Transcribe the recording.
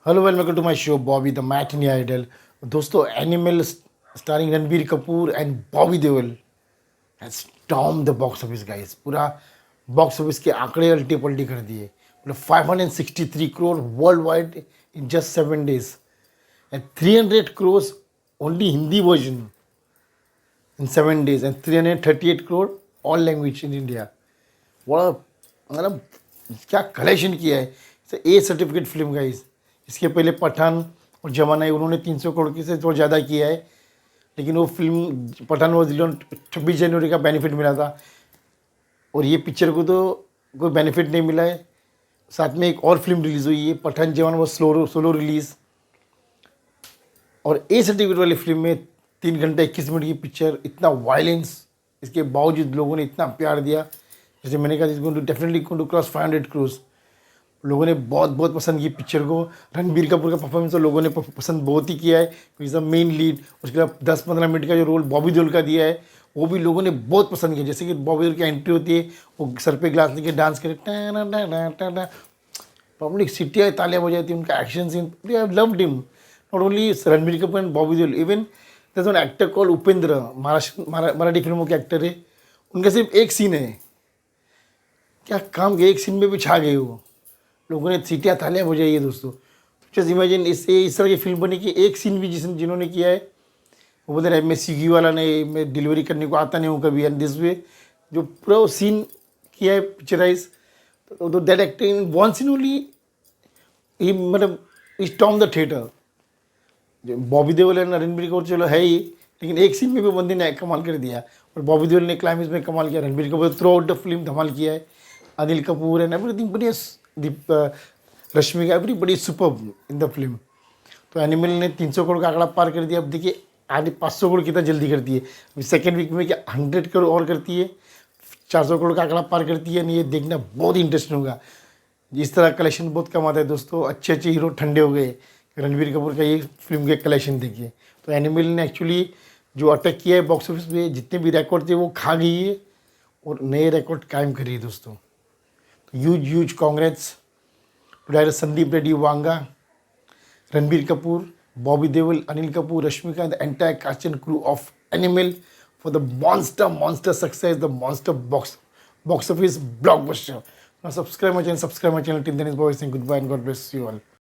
Hello welcome to my show Bobby the matinee idol. दोस्तों, Animal starring Ranbir Kapoor and Bobby Deol has storm the box office guys. पूरा box office के आंकड़े अल्टी पल्टी कर दिए। मतलब 563 crore world wide in just 7 days and 300 crore only Hindi version in 7 days and 338 crore all language in India. बड़ा मतलब क्या कलेक्शन किया है। A certificate film guys. इसके पहले पठान और जवान है, उन्होंने 300 करोड़ की से थोड़ा ज़्यादा किया है, लेकिन वो फिल्म पठान वो 26 जनवरी का बेनिफिट मिला था और ये पिक्चर को तो कोई बेनिफिट नहीं मिला है। साथ में एक और फिल्म रिलीज़ हुई है पठान जवान, वो सोलो रिलीज़। और ए सर्टिफिकेट वाली फिल्म में 3 घंटे 21 मिनट की पिक्चर, इतना वायलेंस, इसके बावजूद लोगों ने इतना प्यार दिया। जैसे मैंने कहा, इसको डेफिनेटली क्रॉस 500 करोड़। लोगों ने बहुत बहुत पसंद की पिक्चर को। रणबीर कपूर का परफॉर्मेंस तो लोगों ने पसंद बहुत ही किया है, इज़ द मेन लीड। उसके बाद 10-15 मिनट का जो रोल बॉबी देओल का दिया है वो भी लोगों ने बहुत पसंद किया। जैसे कि बॉबी देओल की एंट्री होती है, वो सर पे ग्लास लेके डांस करे, टाना टाना टाना, पब्लिक सीटियाँ तालियां बजाती है। उनका action scene, I loved him. Not only Ranbir Kapoor and Bobby Deol, even there one actor call Upendra, Marathi फिल्मों के एक्टर है। उनका सिर्फ एक सीन है, क्या काम किया, एक सीन में भी छा गए वो। लोगों ने सीटियाँ तालियां बजाई है दोस्तों। जस्ट इमेजिन, इससे इस तरह की फिल्म बनी कि एक सीन भी जिन्होंने किया है वो बोलते रहे, मैं स्विगी वाला नहीं, मैं डिलीवरी करने को आता नहीं हूँ कभी। एंड दिस वे जो पूरा वो सीन किया है पिक्चराइज, तो that actor in one scene only ही, मतलब इज टॉम द थिएटर। जो बॉबी देओल एंड रणबीर कपूर चलो है ही, लेकिन एक सीन में भी बंदे ने कमाल कर दिया। और बॉबी देओल ने क्लाइमेक्स में कमाल किया, Ranbir Kapoor throughout the film धमाल किया है। अनिल कपूर एंड एवरीथिंग बढ़िया, रश्मि का everybody super in the film. तो एनिमल ने 300 करोड़ का आंकड़ा पार कर दिया। अब देखिए आगे 500 करोड़ कितना जल्दी करती है। अभी सेकेंड वीक में क्या 100 करोड़ और करती है, 400 करोड़ का आंकड़ा पार करती है। नहीं, ये देखना बहुत इंटरेस्टिंग होगा। इस तरह कलेक्शन बहुत कम आता है दोस्तों। अच्छे अच्छे हीरो ठंडे हो गए। रणबीर कपूर का ये फिल्म के कलेक्शन देखिए। तो एनिमल ने एक्चुअली जो अटैक किया है बॉक्स ऑफिस में, जितने भी रिकॉर्ड थे वो खा गई है और नए रिकॉर्ड कायम कर रही है दोस्तों। तो huge congrats to director Sandeep Reddy Wanga, Ranbir Kapoor, Bobby Deol, Anil Kapoor, Rashmika, and the entire cast and crew of Animal for the monster success, the monster box office blockbuster. Now subscribe my channel. Till then, is boys saying goodbye and God bless you all.